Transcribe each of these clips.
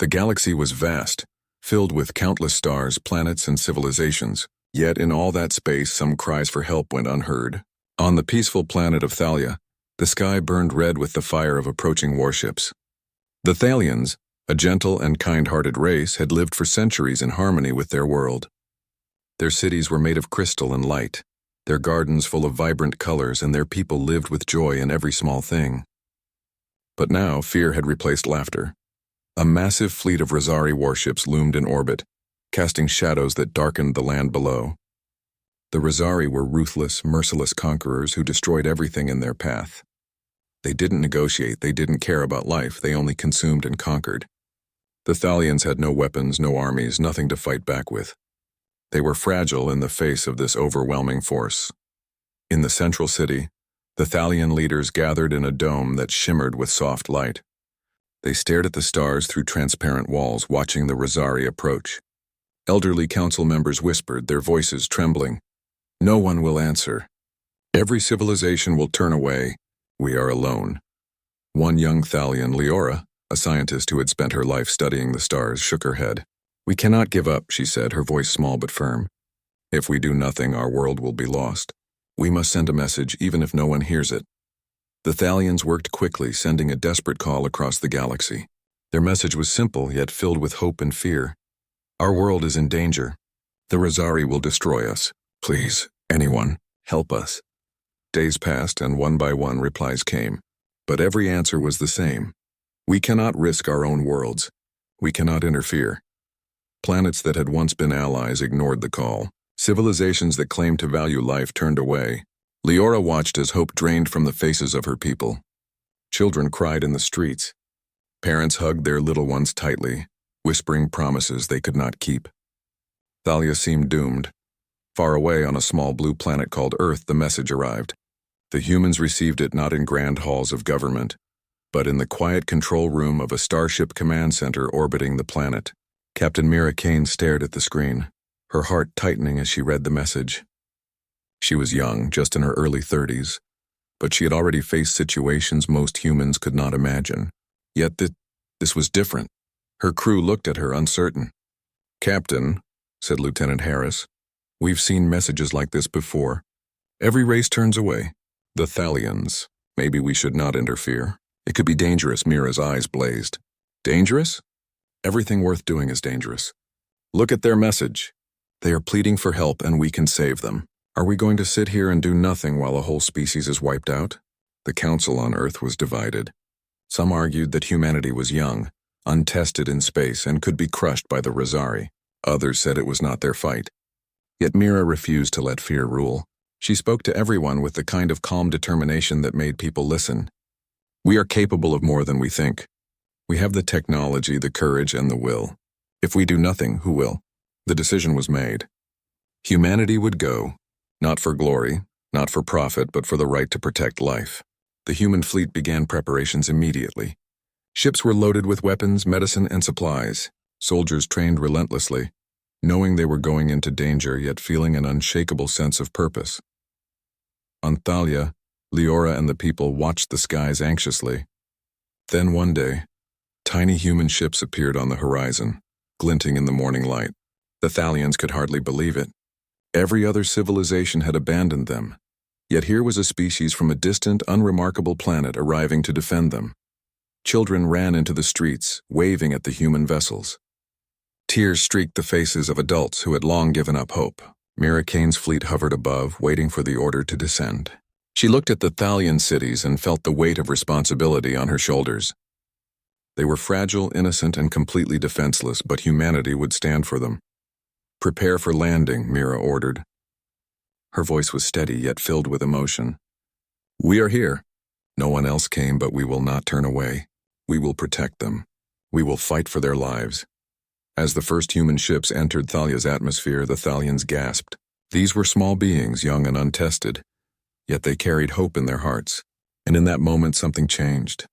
The galaxy was vast, filled with countless stars, planets, and civilizations. Yet in all that space, some cries for help went unheard. On the peaceful planet of Thalia, the sky burned red with the fire of approaching warships. The Thalians, a gentle and kind-hearted race, had lived for centuries in harmony with their world. Their cities were made of crystal and light, their gardens full of vibrant colors, and their people lived with joy in every small thing. But now fear had replaced laughter. A massive fleet of Rosari warships loomed in orbit, casting shadows that darkened the land below. The Rosari were ruthless, merciless conquerors who destroyed everything in their path. They didn't negotiate, they didn't care about life, they only consumed and conquered. The Thalians had no weapons, no armies, nothing to fight back with. They were fragile in the face of this overwhelming force. In the central city, the Thalian leaders gathered in a dome that shimmered with soft light. They stared at the stars through transparent walls, watching the Rosari approach. Elderly council members whispered, their voices trembling. "No one will answer. Every civilization will turn away. We are alone." One young Thalian, Leora, a scientist who had spent her life studying the stars, shook her head. "We cannot give up," she said, her voice small but firm. "If we do nothing, our world will be lost. We must send a message, even if no one hears it." The Thalians worked quickly, sending a desperate call across the galaxy. Their message was simple, yet filled with hope and fear. "Our world is in danger. The Rosari will destroy us. Please, anyone, help us." Days passed, and one by one replies came. But every answer was the same. "We cannot risk our own worlds. We cannot interfere." Planets that had once been allies ignored the call. Civilizations that claimed to value life turned away. Leora watched as hope drained from the faces of her people. Children cried in the streets. Parents hugged their little ones tightly, whispering promises they could not keep. Thalia seemed doomed. Far away on a small blue planet called Earth, the message arrived. The humans received it not in grand halls of government, but in the quiet control room of a starship command center orbiting the planet. Captain Mira Kane stared at the screen, her heart tightening as she read the message. She was young, just in her early 30s, but she had already faced situations most humans could not imagine. Yet this was different. Her crew looked at her uncertain. "Captain," said Lieutenant Harris, "we've seen messages like this before. Every race turns away. The Thalians. Maybe we should not interfere. It could be dangerous." Mira's eyes blazed. "Dangerous? Everything worth doing is dangerous. Look at their message. They are pleading for help, and we can save them. Are we going to sit here and do nothing while a whole species is wiped out?" The council on Earth was divided. Some argued that humanity was young, untested in space, and could be crushed by the Rosari. Others said it was not their fight. Yet Mira refused to let fear rule. She spoke to everyone with the kind of calm determination that made people listen. "We are capable of more than we think. We have the technology, the courage, and the will. If we do nothing, who will?" The decision was made. Humanity would go, not for glory, not for profit, but for the right to protect life. The human fleet began preparations immediately. Ships were loaded with weapons, medicine, and supplies. Soldiers trained relentlessly, knowing they were going into danger, yet feeling an unshakable sense of purpose. On Thalia, Leora and the people watched the skies anxiously. Then one day, tiny human ships appeared on the horizon, glinting in the morning light. The Thalians could hardly believe it. Every other civilization had abandoned them, yet here was a species from a distant, unremarkable planet arriving to defend them. Children ran into the streets, waving at the human vessels. Tears streaked the faces of adults who had long given up hope. Mira Kane's fleet hovered above, waiting for the order to descend. She looked at the Thalian cities and felt the weight of responsibility on her shoulders. They were fragile, innocent, and completely defenseless, but humanity would stand for them. "Prepare for landing," Mira ordered. Her voice was steady yet filled with emotion. "We are here. No one else came, but we will not turn away. We will protect them. We will fight for their lives." As the first human ships entered Thalia's atmosphere, the Thalians gasped. These were small beings, young and untested, yet they carried hope in their hearts. And in that moment, something changed.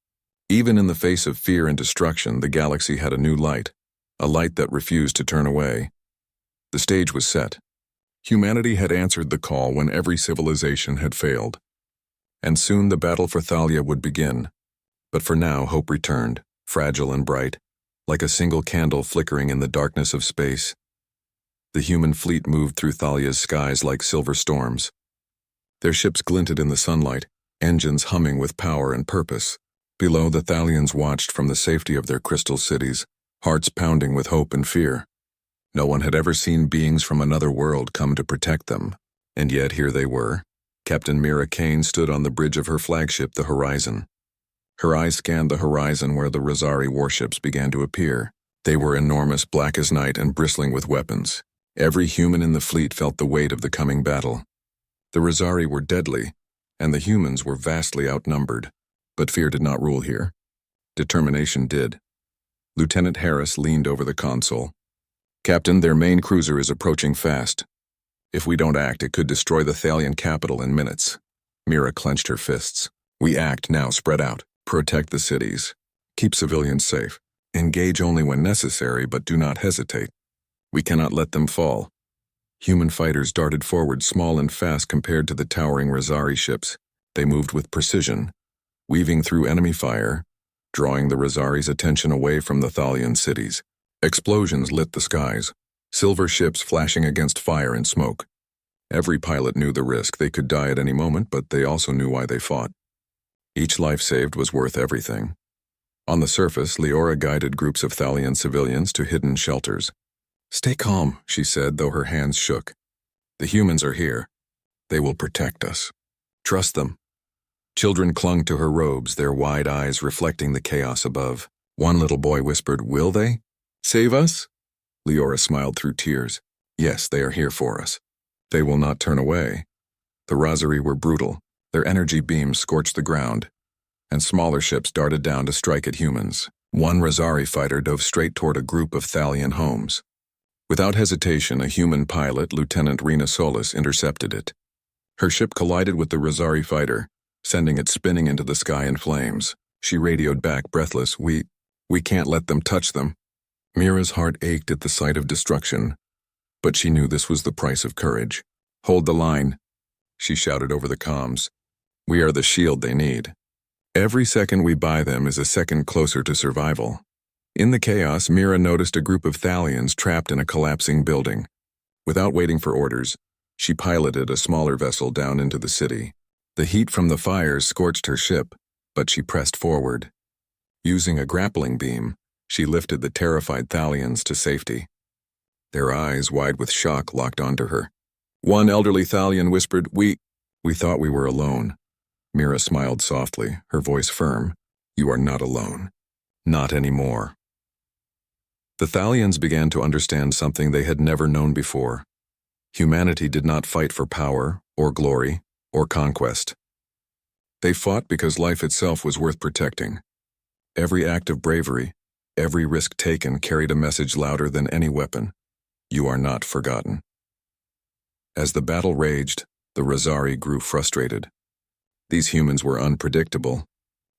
Even in the face of fear and destruction, the galaxy had a new light, a light that refused to turn away. The stage was set. Humanity had answered the call when every civilization had failed. And soon the battle for Thalia would begin. But for now, hope returned, fragile and bright. like a single candle flickering in the darkness of space. The human fleet moved through Thalia's skies like silver storms. Their ships glinted in the sunlight, engines humming with power and purpose. Below, the Thalians watched from the safety of their crystal cities, hearts pounding with hope and fear. No one had ever seen beings from another world come to protect them, and yet here they were. Captain Mira Kane stood on the bridge of her flagship, the Horizon. Her eyes scanned the horizon where the Rosari warships began to appear. They were enormous, black as night, and bristling with weapons. Every human in the fleet felt the weight of the coming battle. The Rosari were deadly, and the humans were vastly outnumbered. But fear did not rule here. Determination did. Lieutenant Harris leaned over the console. "Captain, their main cruiser is approaching fast. If we don't act, it could destroy the Thalian capital in minutes." Mira clenched her fists. "We act now, spread out. Protect the cities. Keep civilians safe. Engage only when necessary, but do not hesitate. We cannot let them fall." Human fighters darted forward, small and fast compared to the towering Rosari ships. They moved with precision, weaving through enemy fire, drawing the Rosari's attention away from the Thalian cities. Explosions lit the skies, silver ships flashing against fire and smoke. Every pilot knew the risk. They could die at any moment, but they also knew why they fought. Each life saved was worth everything. On the surface, Leora guided groups of Thalian civilians to hidden shelters. "Stay calm," she said, though her hands shook. "The humans are here. They will protect us. Trust them." Children clung to her robes, their wide eyes reflecting the chaos above. One little boy whispered, "Will they save us?" Leora smiled through tears. "Yes, they are here for us. They will not turn away." The Rosari were brutal. Their energy beams scorched the ground, and smaller ships darted down to strike at humans. One Rosari fighter dove straight toward a group of Thalian homes. Without hesitation, a human pilot, Lieutenant Rena Solis, intercepted it. Her ship collided with the Rosari fighter, sending it spinning into the sky in flames. She radioed back, breathless, We can't let them touch them." Mira's heart ached at the sight of destruction, but she knew this was the price of courage. "Hold the line," she shouted over the comms. "We are the shield they need. Every second we buy them is a second closer to survival." In the chaos, Mira noticed a group of Thalians trapped in a collapsing building. Without waiting for orders, she piloted a smaller vessel down into the city. The heat from the fires scorched her ship, but she pressed forward. Using a grappling beam, she lifted the terrified Thalians to safety. Their eyes, wide with shock, locked onto her. One elderly Thalian whispered, We thought we were alone." Mira smiled softly, her voice firm. "You are not alone. Not anymore." The Thalians began to understand something they had never known before. Humanity did not fight for power, or glory, or conquest. They fought because life itself was worth protecting. Every act of bravery, every risk taken carried a message louder than any weapon. You are not forgotten. As the battle raged, the Rosari grew frustrated. These humans were unpredictable.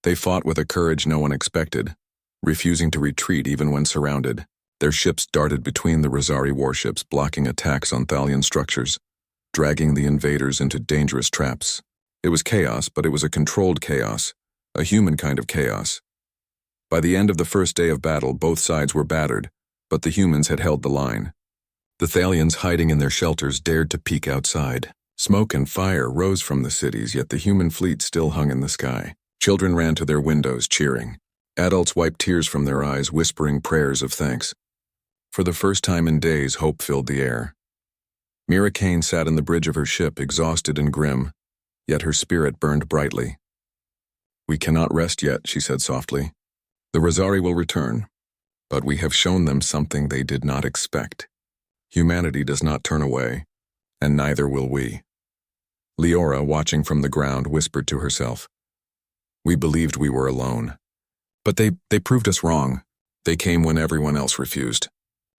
They fought with a courage no one expected, refusing to retreat even when surrounded. Their ships darted between the Rosari warships, blocking attacks on Thalian structures, dragging the invaders into dangerous traps. It was chaos, but it was a controlled chaos, a human kind of chaos. By the end of the first day of battle, both sides were battered, but the humans had held the line. The Thalians hiding in their shelters dared to peek outside. Smoke and fire rose from the cities, yet the human fleet still hung in the sky. Children ran to their windows, cheering. Adults wiped tears from their eyes, whispering prayers of thanks. For the first time in days, hope filled the air. Mira Kane sat in the bridge of her ship, exhausted and grim, yet her spirit burned brightly. "We cannot rest yet," she said softly. "The Rosari will return, but we have shown them something they did not expect. Humanity does not turn away, and neither will we." Leora, watching from the ground, whispered to herself, "We believed we were alone. But they proved us wrong. They came when everyone else refused.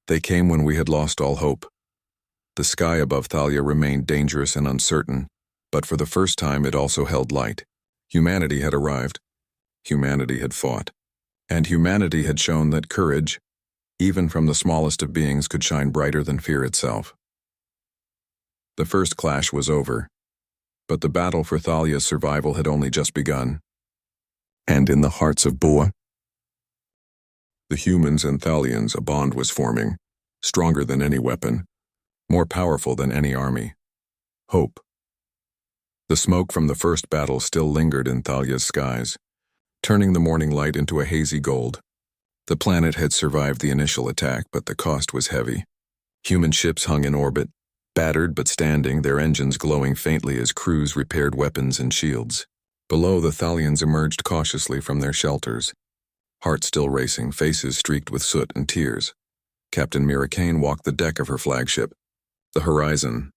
They came when we had lost all hope." The sky above Thalia remained dangerous and uncertain, but for the first time it also held light. Humanity had arrived. Humanity had fought. And humanity had shown that courage, even from the smallest of beings, could shine brighter than fear itself. The first clash was over, but the battle for Thalia's survival had only just begun. And in the hearts of Bua, The humans and Thalians, a bond was forming, stronger than any weapon, more powerful than any army. Hope. The smoke from the first battle still lingered in Thalia's skies, turning the morning light into a hazy gold. The planet had survived the initial attack, but the cost was heavy. Human ships hung in orbit, battered but standing, their engines glowing faintly as crews repaired weapons and shields. Below, the Thalians emerged cautiously from their shelters, hearts still racing, faces streaked with soot and tears. Captain Mira Kane walked the deck of her flagship, the Horizon,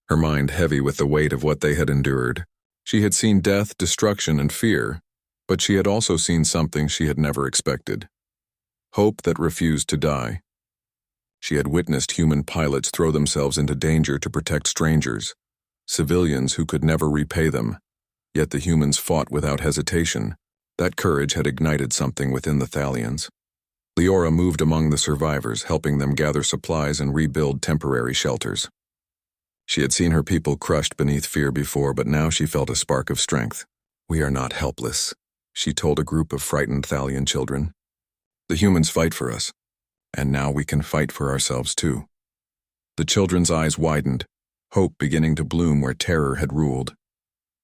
her mind heavy with the weight of what they had endured. She had seen death, destruction, and fear, but she had also seen something she had never expected. Hope that refused to die. She had witnessed human pilots throw themselves into danger to protect strangers, civilians who could never repay them. Yet the humans fought without hesitation. That courage had ignited something within the Thalians. Leora moved among the survivors, helping them gather supplies and rebuild temporary shelters. She had seen her people crushed beneath fear before, but now she felt a spark of strength. "We are not helpless," she told a group of frightened Thalian children. "The humans fight for us, and now we can fight for ourselves too." The children's eyes widened, hope beginning to bloom where terror had ruled.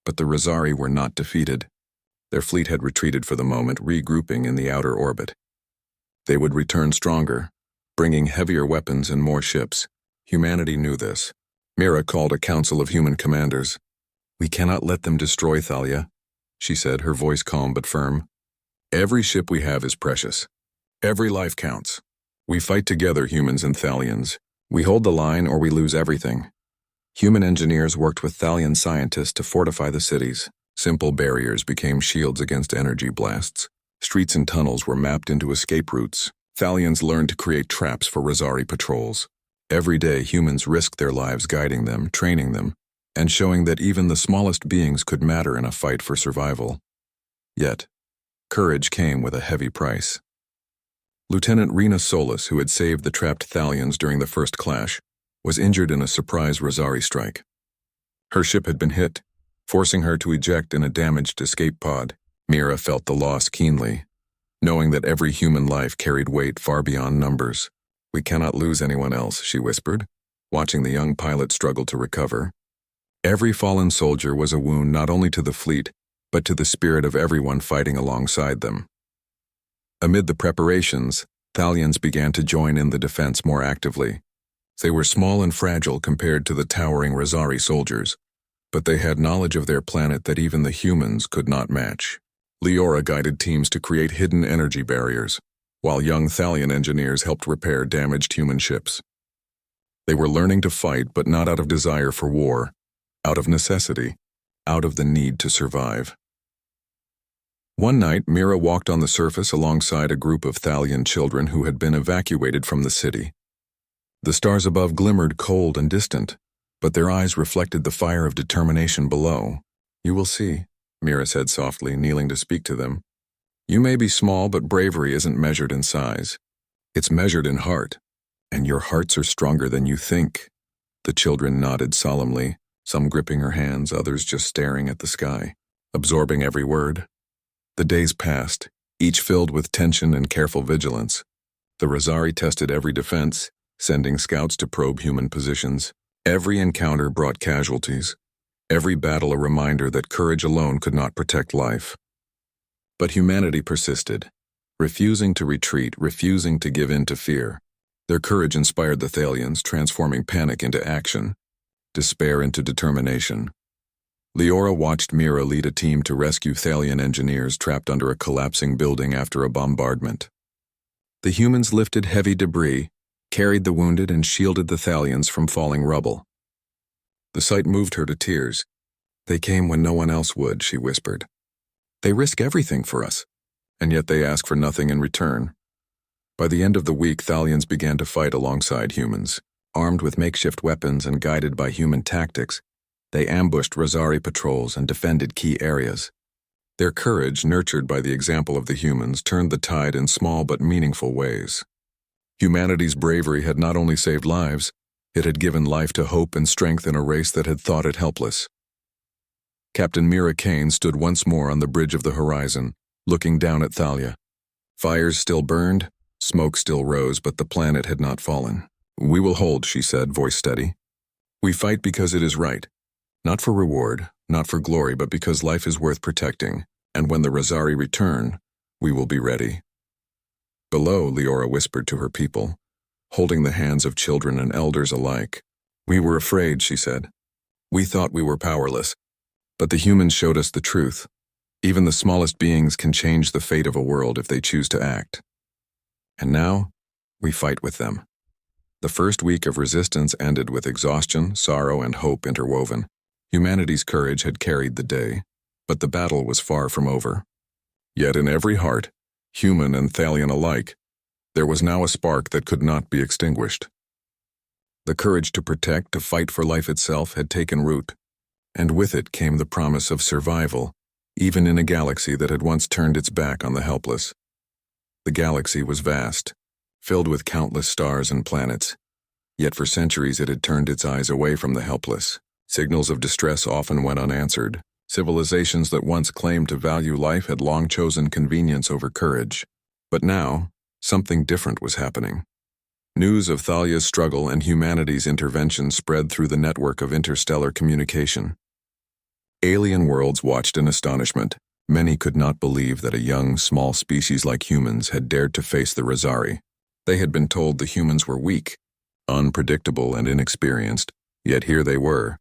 But the Rosari were not defeated. Their fleet had retreated for the moment, regrouping in the outer orbit. They would return stronger, bringing heavier weapons and more ships. Humanity knew this. Mira called a council of human commanders. "We cannot let them destroy Thalia," she said, her voice calm but firm. "Every ship we have is precious. Every life counts. We fight together, humans and Thalians. We hold the line or we lose everything." Human engineers worked with Thalian scientists to fortify the cities. Simple barriers became shields against energy blasts. Streets and tunnels were mapped into escape routes. Thalians learned to create traps for Rosari patrols. Every day, humans risked their lives guiding them, training them, and showing that even the smallest beings could matter in a fight for survival. Yet, courage came with a heavy price. Lieutenant Rena Solis, who had saved the trapped Thalians during the first clash, was injured in a surprise Rosari strike. Her ship had been hit, forcing her to eject in a damaged escape pod. Mira felt the loss keenly, knowing that every human life carried weight far beyond numbers. "We cannot lose anyone else," she whispered, watching the young pilot struggle to recover. Every fallen soldier was a wound not only to the fleet, but to the spirit of everyone fighting alongside them. Amid the preparations, Thalians began to join in the defense more actively. They were small and fragile compared to the towering Rosari soldiers, but they had knowledge of their planet that even the humans could not match. Leora guided teams to create hidden energy barriers, while young Thalian engineers helped repair damaged human ships. They were learning to fight, but not out of desire for war, out of necessity, out of the need to survive. One night, Mira walked on the surface alongside a group of Thalian children who had been evacuated from the city. The stars above glimmered cold and distant, but their eyes reflected the fire of determination below. "You will see," Mira said softly, kneeling to speak to them. "You may be small, but bravery isn't measured in size. It's measured in heart, and your hearts are stronger than you think." The children nodded solemnly, some gripping her hands, others just staring at the sky, absorbing every word. The days passed, each filled with tension and careful vigilance. The Rosari tested every defense, sending scouts to probe human positions. Every encounter brought casualties, every battle a reminder that courage alone could not protect life. But humanity persisted, refusing to retreat, refusing to give in to fear. Their courage inspired the Thalians, transforming panic into action, despair into determination. Leora watched Mira lead a team to rescue Thalian engineers trapped under a collapsing building after a bombardment. The humans lifted heavy debris, carried the wounded, and shielded the Thalians from falling rubble. The sight moved her to tears. "They came when no one else would," she whispered. "They risk everything for us, and yet they ask for nothing in return." By the end of the week, Thalians began to fight alongside humans. Armed with makeshift weapons and guided by human tactics, they ambushed Rosari patrols and defended key areas. Their courage, nurtured by the example of the humans, turned the tide in small but meaningful ways. Humanity's bravery had not only saved lives, it had given life to hope and strength in a race that had thought it helpless. Captain Mira Kane stood once more on the bridge of the Horizon, looking down at Thalia. Fires still burned, Smoke still rose, but the planet had not fallen. "We will hold," she said, voice steady. "We fight because it is right. Not for reward, not for glory, but because life is worth protecting, and when the Rosari return, we will be ready." Below, Leora whispered to her people, holding the hands of children and elders alike. "We were afraid," she said. "We thought we were powerless. But the humans showed us the truth. Even the smallest beings can change the fate of a world if they choose to act. And now, we fight with them." The first week of resistance ended with exhaustion, sorrow, and hope interwoven. Humanity's courage had carried the day, but the battle was far from over. Yet in every heart, human and Thalian alike, there was now a spark that could not be extinguished. The courage to protect, to fight for life itself, had taken root, and with it came the promise of survival, even in a galaxy that had once turned its back on the helpless. The galaxy was vast, filled with countless stars and planets, yet for centuries it had turned its eyes away from the helpless. Signals of distress often went unanswered. Civilizations that once claimed to value life had long chosen convenience over courage. But now, something different was happening. News of Thalia's struggle and humanity's intervention spread through the network of interstellar communication. Alien worlds watched in astonishment. Many could not believe that a young, small species like humans had dared to face the Rosari. They had been told the humans were weak, unpredictable, and inexperienced, yet here they were,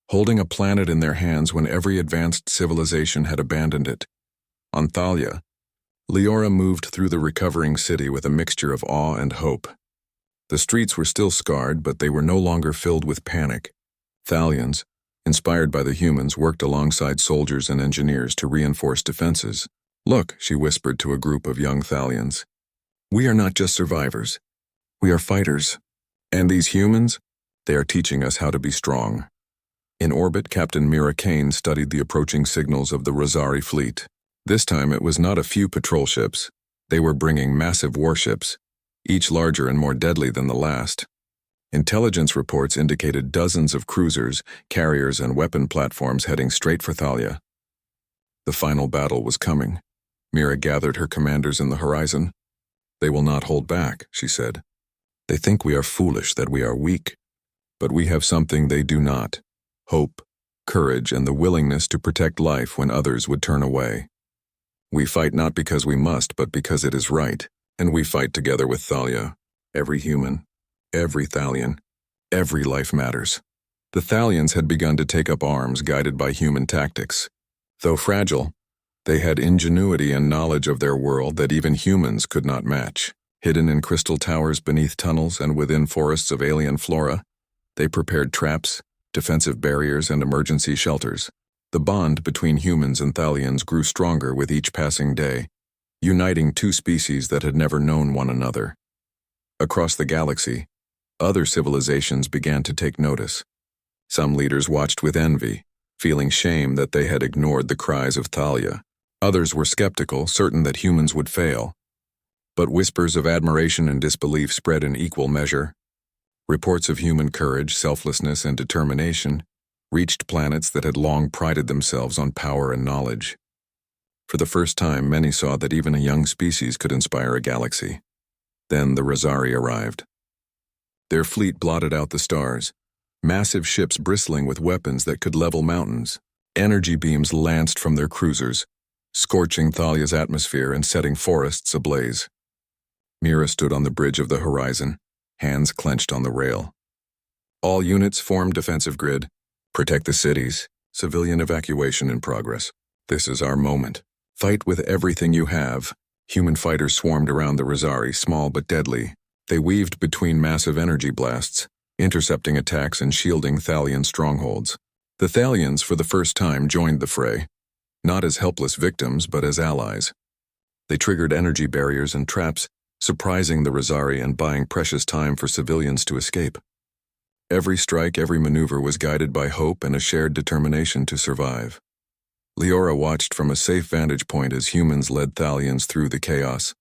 holding a planet in their hands when every advanced civilization had abandoned it. On Thalia, Leora moved through the recovering city with a mixture of awe and hope. The streets were still scarred, but they were no longer filled with panic. Thalians, inspired by the humans, worked alongside soldiers and engineers to reinforce defenses. "Look," she whispered to a group of young Thalians. "We are not just survivors. We are fighters. And these humans, they are teaching us how to be strong." In orbit, Captain Mira Kane studied the approaching signals of the Rosari fleet. This time it was not a few patrol ships. They were bringing massive warships, each larger and more deadly than the last. Intelligence reports indicated dozens of cruisers, carriers, and weapon platforms heading straight for Thalia. The final battle was coming. Mira gathered her commanders in the horizon. "They will not hold back," she said. "They think we are foolish, that we are weak. But we have something they do not: hope, courage, and the willingness to protect life when others would turn away. We fight not because we must, but because it is right, and we fight together with Thalia. Every human, every Thalian, every life matters." The Thalians had begun to take up arms, guided by human tactics. Though fragile, they had ingenuity and knowledge of their world that even humans could not match. Hidden in crystal towers beneath tunnels and within forests of alien flora, they prepared traps, defensive barriers, and emergency shelters. The bond between humans and Thalians grew stronger with each passing day, uniting two species that had never known one another. Across the galaxy, other civilizations began to take notice. Some leaders watched with envy, feeling shame that they had ignored the cries of Thalia. Others were skeptical, certain that humans would fail. But whispers of admiration and disbelief spread in equal measure. Reports of human courage, selflessness, and determination reached planets that had long prided themselves on power and knowledge. For the first time, many saw that even a young species could inspire a galaxy. Then the Rosari arrived. Their fleet blotted out the stars, massive ships bristling with weapons that could level mountains. Energy beams lanced from their cruisers, scorching Thalia's atmosphere and setting forests ablaze. Mira stood on the bridge of the horizon, hands clenched on the rail. "All units form defensive grid. Protect the cities. Civilian evacuation in progress. This is our moment. Fight with everything you have." Human fighters swarmed around the Rosari, small but deadly. They weaved between massive energy blasts, intercepting attacks and shielding Thalian strongholds. The Thalians, for the first time, joined the fray, not as helpless victims, but as allies. They triggered energy barriers and traps, surprising the Rosari and buying precious time for civilians to escape. Every strike, every maneuver was guided by hope and a shared determination to survive. Leora watched from a safe vantage point as humans led Thalians through the chaos,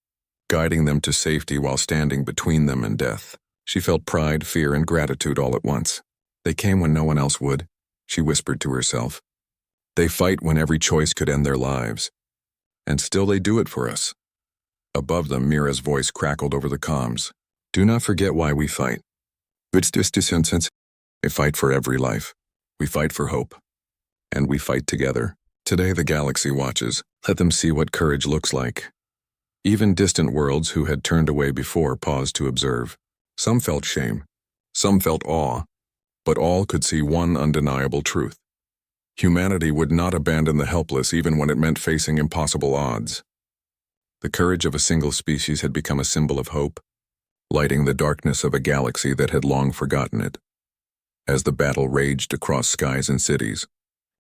guiding them to safety while standing between them and death. She felt pride, fear, and gratitude all at once. They came when no one else would, she whispered to herself. They fight when every choice could end their lives. And still they do it for us. Above them, Mira's voice crackled over the comms. Do not forget why we fight. It's just a fight for every life. We fight for hope. And we fight together. Today the galaxy watches. Let them see what courage looks like. Even distant worlds who had turned away before paused to observe. Some felt shame. Some felt awe. But all could see one undeniable truth. Humanity would not abandon the helpless even when it meant facing impossible odds. The courage of a single species had become a symbol of hope, lighting the darkness of a galaxy that had long forgotten it. As the battle raged across skies and cities,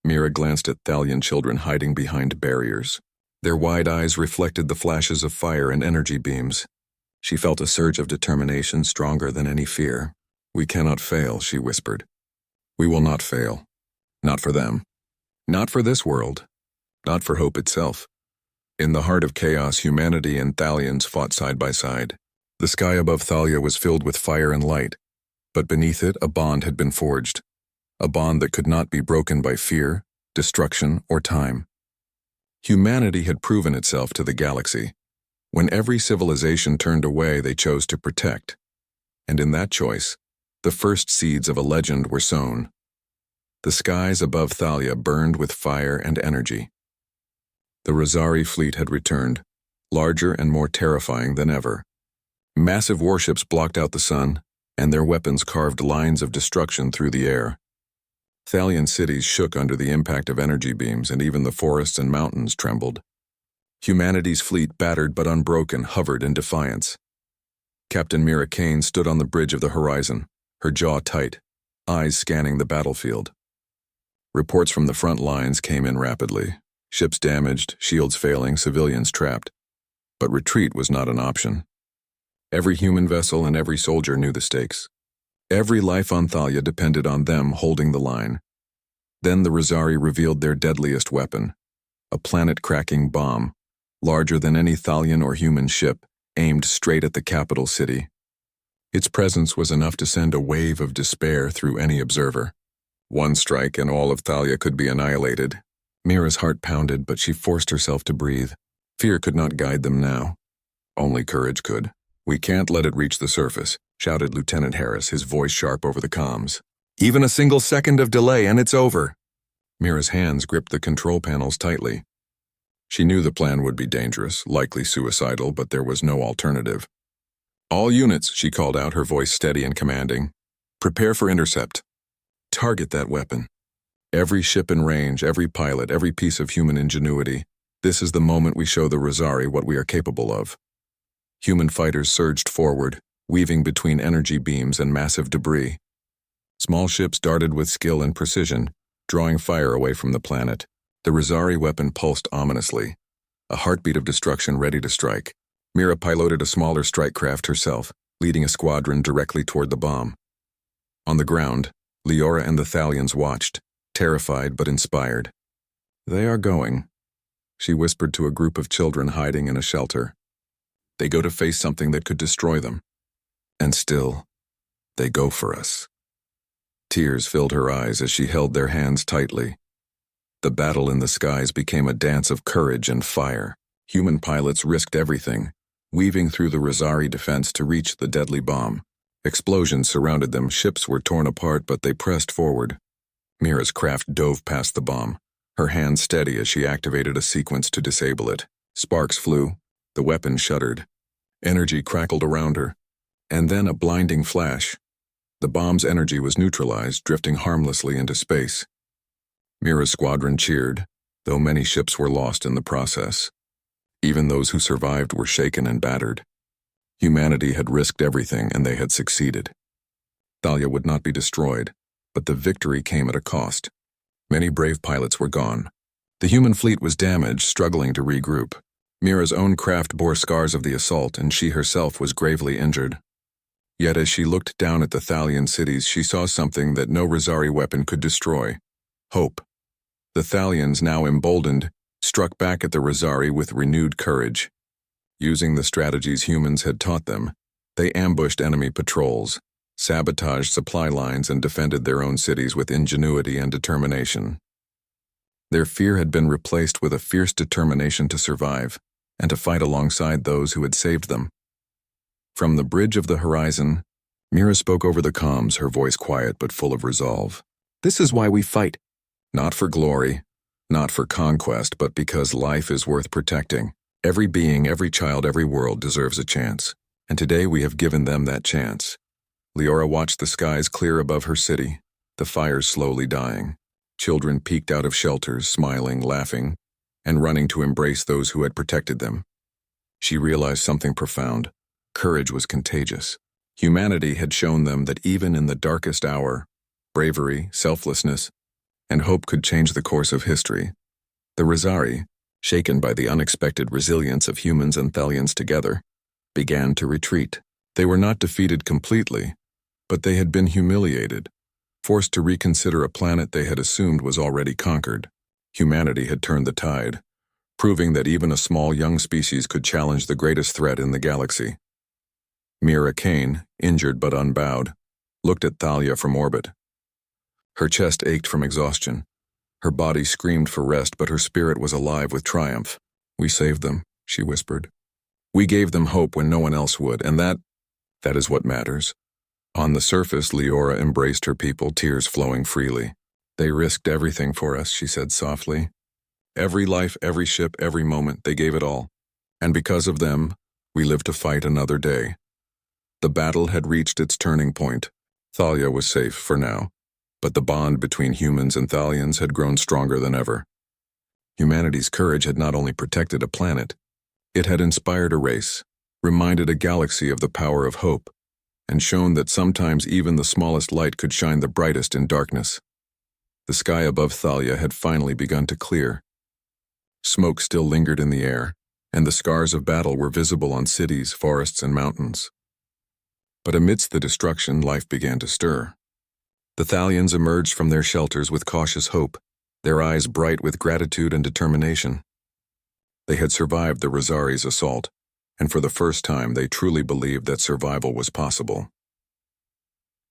Mira glanced at Thalian children hiding behind barriers. Their wide eyes reflected the flashes of fire and energy beams. She felt a surge of determination stronger than any fear. We cannot fail, she whispered. We will not fail. Not for them. Not for this world. Not for hope itself. In the heart of chaos, humanity and Thalians fought side by side. The sky above Thalia was filled with fire and light, but beneath it a bond had been forged. A bond that could not be broken by fear, destruction, or time. Humanity had proven itself to the galaxy. When every civilization turned away, they chose to protect. And in that choice, the first seeds of a legend were sown. The skies above Thalia burned with fire and energy. The Rosari fleet had returned, larger and more terrifying than ever. Massive warships blocked out the sun, and their weapons carved lines of destruction through the air. Thalian cities shook under the impact of energy beams, and even the forests and mountains trembled. Humanity's fleet, battered but unbroken, hovered in defiance. Captain Mira Kane stood on the bridge of the horizon, her jaw tight, eyes scanning the battlefield. Reports from the front lines came in rapidly. Ships damaged, shields failing, civilians trapped. But retreat was not an option. Every human vessel and every soldier knew the stakes. Every life on Thalia depended on them holding the line. Then the Rosari revealed their deadliest weapon, a planet-cracking bomb, larger than any Thalian or human ship, aimed straight at the capital city. Its presence was enough to send a wave of despair through any observer. One strike and all of Thalia could be annihilated. Mira's heart pounded, but she forced herself to breathe. Fear could not guide them now. Only courage could. We can't let it reach the surface, shouted Lieutenant Harris, his voice sharp over the comms. Even a single second of delay and it's over. Mira's hands gripped the control panels tightly. She knew the plan would be dangerous, likely suicidal, but there was no alternative. All units, she called out, her voice steady and commanding. Prepare for intercept. Target that weapon. Every ship in range, every pilot, every piece of human ingenuity. This is the moment we show the Rosari what we are capable of. Human fighters surged forward, weaving between energy beams and massive debris. Small ships darted with skill and precision, drawing fire away from the planet. The Rosari weapon pulsed ominously, a heartbeat of destruction ready to strike. Mira piloted a smaller strike craft herself, leading a squadron directly toward the bomb. On the ground, Leora and the Thalians watched, terrified but inspired. They are going, she whispered to a group of children hiding in a shelter. They go to face something that could destroy them. And still, they go for us. Tears filled her eyes as she held their hands tightly. The battle in the skies became a dance of courage and fire. Human pilots risked everything, weaving through the Rosari defense to reach the deadly bomb. Explosions surrounded them, ships were torn apart, but they pressed forward. Mira's craft dove past the bomb, her hands steady as she activated a sequence to disable it. Sparks flew, the weapon shuddered. Energy crackled around her, and then a blinding flash. The bomb's energy was neutralized, drifting harmlessly into space. Mira's squadron cheered, though many ships were lost in the process. Even those who survived were shaken and battered. Humanity had risked everything, and they had succeeded. Thalia would not be destroyed, but the victory came at a cost. Many brave pilots were gone. The human fleet was damaged, struggling to regroup. Mira's own craft bore scars of the assault, and she herself was gravely injured. Yet as she looked down at the Thalian cities, she saw something that no Rosari weapon could destroy. Hope. The Thalians, now emboldened, struck back at the Rosari with renewed courage. Using the strategies humans had taught them, they ambushed enemy patrols, sabotaged supply lines, and defended their own cities with ingenuity and determination. Their fear had been replaced with a fierce determination to survive, and to fight alongside those who had saved them. From the bridge of the horizon, Mira spoke over the comms, her voice quiet but full of resolve. "This is why we fight. Not for glory, not for conquest, but because life is worth protecting. Every being, every child, every world deserves a chance. And today we have given them that chance." Leora watched the skies clear above her city, the fires slowly dying. Children peeked out of shelters, smiling, laughing, and running to embrace those who had protected them. She realized something profound. Courage was contagious. Humanity had shown them that even in the darkest hour, bravery, selflessness, and hope could change the course of history. The Rosari, shaken by the unexpected resilience of humans and Thalians together, began to retreat. They were not defeated completely, but they had been humiliated, forced to reconsider a planet they had assumed was already conquered. Humanity had turned the tide, proving that even a small young species could challenge the greatest threat in the galaxy. Mira Kane, injured but unbowed, looked at Thalia from orbit. Her chest ached from exhaustion. Her body screamed for rest, but her spirit was alive with triumph. "We saved them," she whispered. "We gave them hope when no one else would, and that is what matters." On the surface, Leora embraced her people, tears flowing freely. "They risked everything for us," she said softly. "Every life, every ship, every moment, they gave it all. And because of them, we live to fight another day." The battle had reached its turning point. Thalia was safe for now, but the bond between humans and Thalians had grown stronger than ever. Humanity's courage had not only protected a planet, it had inspired a race, reminded a galaxy of the power of hope, and shown that sometimes even the smallest light could shine the brightest in darkness. The sky above Thalia had finally begun to clear. Smoke still lingered in the air, and the scars of battle were visible on cities, forests, and mountains. But amidst the destruction, life began to stir. The Thalians emerged from their shelters with cautious hope, their eyes bright with gratitude and determination. They had survived the Rosari's assault, and for the first time they truly believed that survival was possible.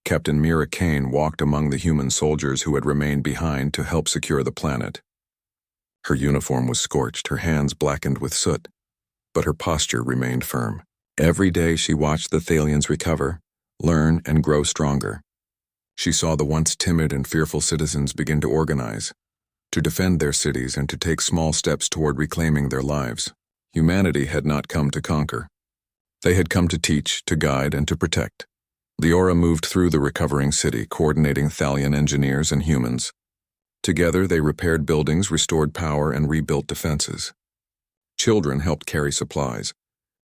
Captain Mira Kane walked among the human soldiers who had remained behind to help secure the planet. Her uniform was scorched, her hands blackened with soot, but her posture remained firm. Every day she watched the Thalians recover, learn, and grow stronger. She saw the once timid and fearful citizens begin to organize, to defend their cities and to take small steps toward reclaiming their lives. Humanity had not come to conquer. They had come to teach, to guide, and to protect. Leora moved through the recovering city, coordinating Thalian engineers and humans. Together they repaired buildings, restored power, and rebuilt defenses. Children helped carry supplies.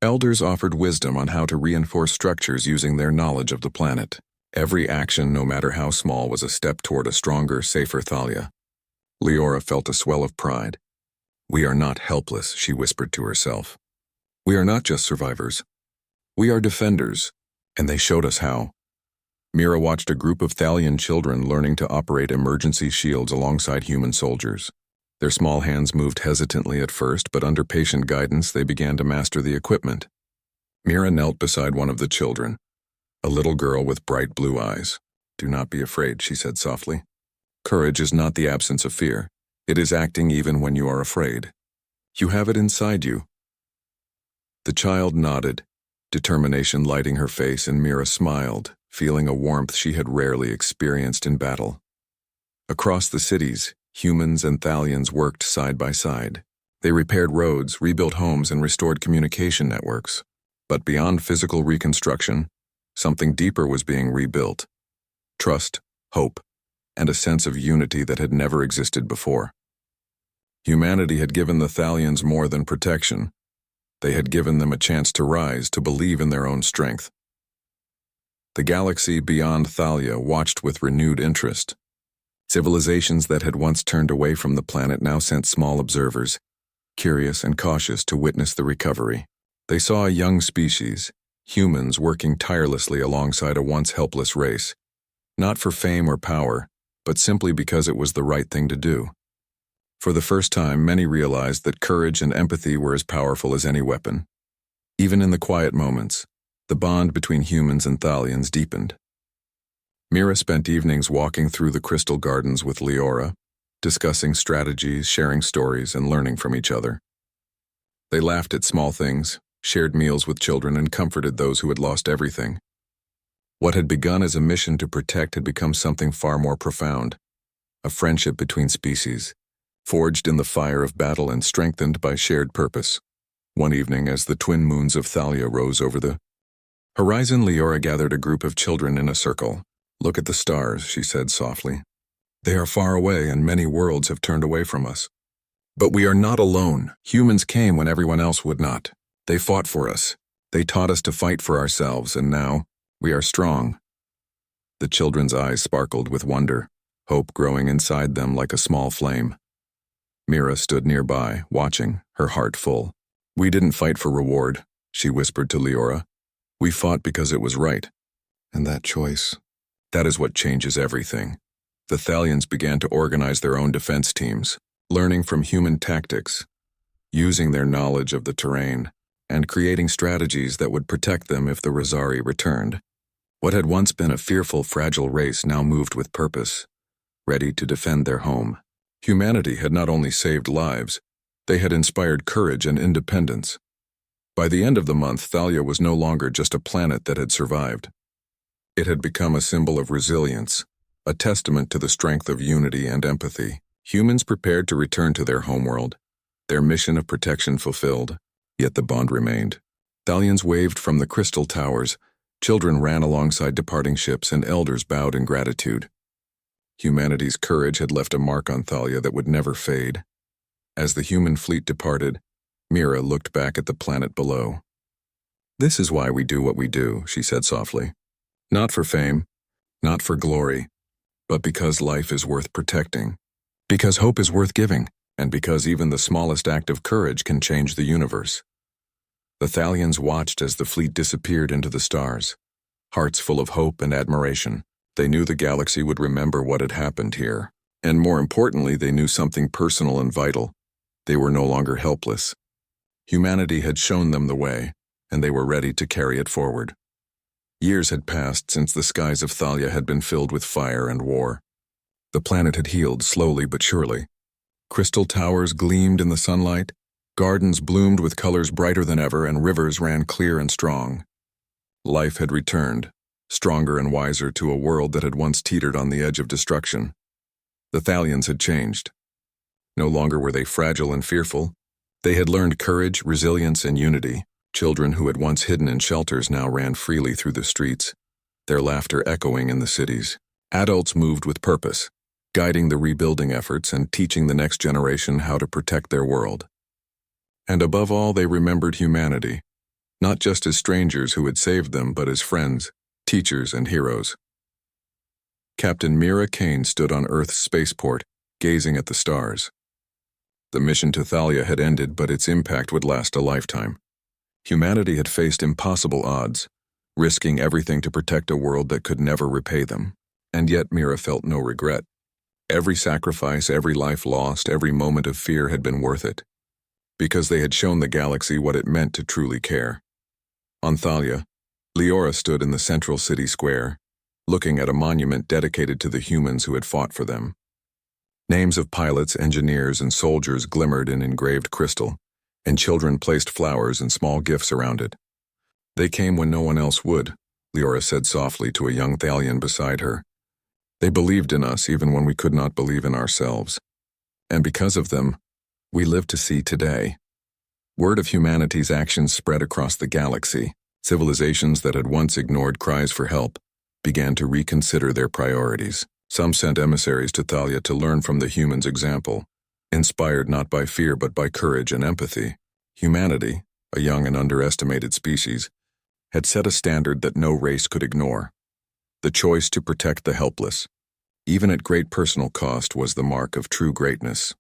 Elders offered wisdom on how to reinforce structures using their knowledge of the planet. Every action, no matter how small, was a step toward a stronger, safer Thalia. Leora felt a swell of pride. "We are not helpless," she whispered to herself. "We are not just survivors. We are defenders, and they showed us how." Mira watched a group of Thalian children learning to operate emergency shields alongside human soldiers. Their small hands moved hesitantly at first, but under patient guidance they began to master the equipment. Mira knelt beside one of the children, a little girl with bright blue eyes. "Do not be afraid," she said softly. "Courage is not the absence of fear. It is acting even when you are afraid. You have it inside you." The child nodded, determination lighting her face, and Mira smiled, feeling a warmth she had rarely experienced in battle. Across the cities, humans and Thalians worked side by side. They repaired roads, rebuilt homes, and restored communication networks. But beyond physical reconstruction, something deeper was being rebuilt. Trust, hope, and a sense of unity that had never existed before. Humanity had given the Thalians more than protection. They had given them a chance to rise, to believe in their own strength. The galaxy beyond Thalia watched with renewed interest. Civilizations that had once turned away from the planet now sent small observers, curious and cautious, to witness the recovery. They saw a young species, humans, working tirelessly alongside a once helpless race, not for fame or power, but simply because it was the right thing to do. For the first time, many realized that courage and empathy were as powerful as any weapon. Even in the quiet moments, the bond between humans and Thalians deepened. Mira spent evenings walking through the crystal gardens with Leora, discussing strategies, sharing stories, and learning from each other. They laughed at small things, shared meals with children, and comforted those who had lost everything. What had begun as a mission to protect had become something far more profound, a friendship between species, forged in the fire of battle and strengthened by shared purpose. One evening, as the twin moons of Thalia rose over the horizon, Leora gathered a group of children in a circle. "Look at the stars," she said softly. "They are far away, and many worlds have turned away from us. But we are not alone. Humans came when everyone else would not. They fought for us. They taught us to fight for ourselves, and now we are strong." The children's eyes sparkled with wonder, hope growing inside them like a small flame. Mira stood nearby, watching, her heart full. "We didn't fight for reward," she whispered to Leora. "We fought because it was right. And that choice, that is what changes everything." The Thalians began to organize their own defense teams, learning from human tactics, using their knowledge of the terrain, and creating strategies that would protect them if the Rosari returned. What had once been a fearful, fragile race now moved with purpose, ready to defend their home. Humanity had not only saved lives, they had inspired courage and independence. By the end of the month, Thalia was no longer just a planet that had survived. It had become a symbol of resilience, a testament to the strength of unity and empathy. Humans prepared to return to their homeworld, their mission of protection fulfilled, yet the bond remained. Thalians waved from the crystal towers, children ran alongside departing ships, and elders bowed in gratitude. Humanity's courage had left a mark on Thalia that would never fade. As the human fleet departed, Mira looked back at the planet below. "This is why we do what we do," she said softly. "Not for fame, not for glory, but because life is worth protecting, because hope is worth giving, and because even the smallest act of courage can change the universe." The Thalians watched as the fleet disappeared into the stars, hearts full of hope and admiration. They knew the galaxy would remember what had happened here, and more importantly, they knew something personal and vital. They were no longer helpless. Humanity had shown them the way, and they were ready to carry it forward. Years had passed since the skies of Thalia had been filled with fire and war. The planet had healed slowly but surely. Crystal towers gleamed in the sunlight, gardens bloomed with colors brighter than ever, and rivers ran clear and strong. Life had returned, stronger and wiser, to a world that had once teetered on the edge of destruction. The Thalians had changed. No longer were they fragile and fearful. They had learned courage, resilience, and unity. Children who had once hidden in shelters now ran freely through the streets, their laughter echoing in the cities. Adults moved with purpose, guiding the rebuilding efforts and teaching the next generation how to protect their world. And above all, they remembered humanity, not just as strangers who had saved them, but as friends, teachers, and heroes. Captain Mira Kane stood on Earth's spaceport, gazing at the stars. The mission to Thalia had ended, but its impact would last a lifetime. Humanity had faced impossible odds, risking everything to protect a world that could never repay them. And yet Mira felt no regret. Every sacrifice, every life lost, every moment of fear had been worth it, because they had shown the galaxy what it meant to truly care. On Thalia, Leora stood in the central city square, looking at a monument dedicated to the humans who had fought for them. Names of pilots, engineers, and soldiers glimmered in engraved crystal, and children placed flowers and small gifts around it. "They came when no one else would," Leora said softly to a young Thalian beside her. "They believed in us even when we could not believe in ourselves. And because of them, we live to see today." Word of humanity's actions spread across the galaxy. Civilizations that had once ignored cries for help began to reconsider their priorities. Some sent emissaries to Thalia to learn from the humans' example, inspired not by fear but by courage and empathy. Humanity, a young and underestimated species, had set a standard that no race could ignore. The choice to protect the helpless, even at great personal cost, was the mark of true greatness.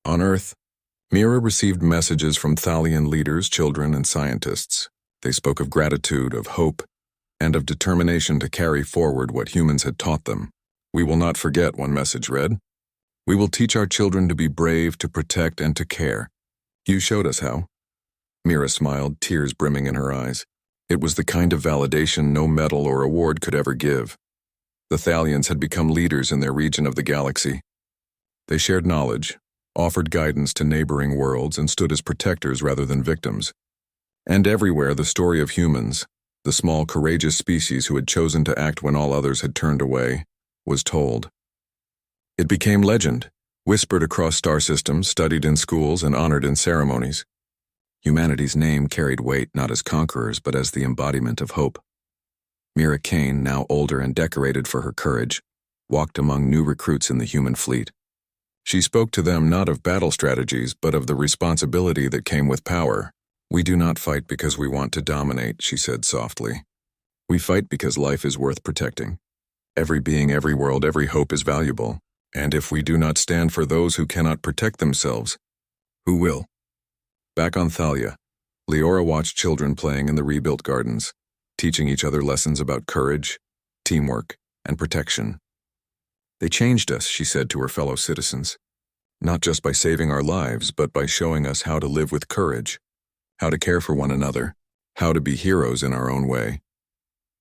On Earth, Mira received messages from Thalian leaders, children, and scientists. They spoke of gratitude, of hope, and of determination to carry forward what humans had taught them. "We will not forget," one message read. "We will teach our children to be brave, to protect, and to care. You showed us how." Mira smiled, tears brimming in her eyes. It was the kind of validation no medal or award could ever give. The Thalians had become leaders in their region of the galaxy. They shared knowledge, offered guidance to neighboring worlds, and stood as protectors rather than victims. And everywhere the story of humans, the small courageous species who had chosen to act when all others had turned away, was told. It became legend, whispered across star systems, studied in schools, and honored in ceremonies. Humanity's name carried weight not as conquerors but as the embodiment of hope. Mira Kane, now older and decorated for her courage, walked among new recruits in the human fleet. She spoke to them not of battle strategies but of the responsibility that came with power. "We do not fight because we want to dominate," she said softly. "We fight because life is worth protecting. Every being, every world, every hope is valuable. And if we do not stand for those who cannot protect themselves, who will?" Back on Thalia, Leora watched children playing in the rebuilt gardens, teaching each other lessons about courage, teamwork, and protection. "They changed us," she said to her fellow citizens, "not just by saving our lives, but by showing us how to live with courage, how to care for one another, how to be heroes in our own way."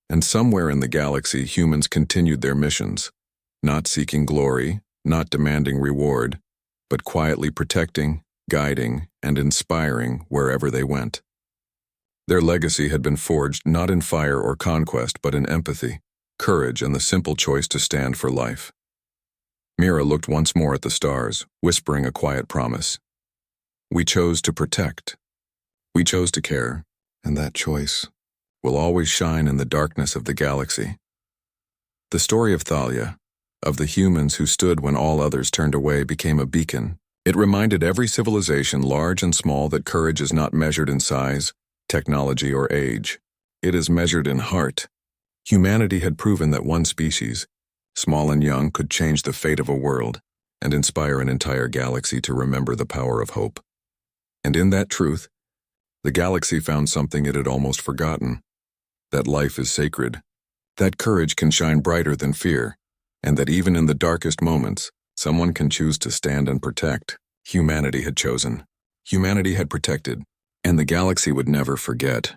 And somewhere in the galaxy, humans continued their missions, not seeking glory, not demanding reward, but quietly protecting, guiding, and inspiring wherever they went. Their legacy had been forged not in fire or conquest, but in empathy, courage, and the simple choice to stand for life. Mira looked once more at the stars, whispering a quiet promise. "We chose to protect. We chose to care, and that choice will always shine in the darkness of the galaxy." The story of Thalia, of the humans who stood when all others turned away, became a beacon. It reminded every civilization, large and small, that courage is not measured in size, technology, or age. It is measured in heart. Humanity had proven that one species, small and young, could change the fate of a world and inspire an entire galaxy to remember the power of hope. And in that truth, the galaxy found something it had almost forgotten: that life is sacred, that courage can shine brighter than fear, and that even in the darkest moments, someone can choose to stand and protect. Humanity had chosen. Humanity had protected, and the galaxy would never forget.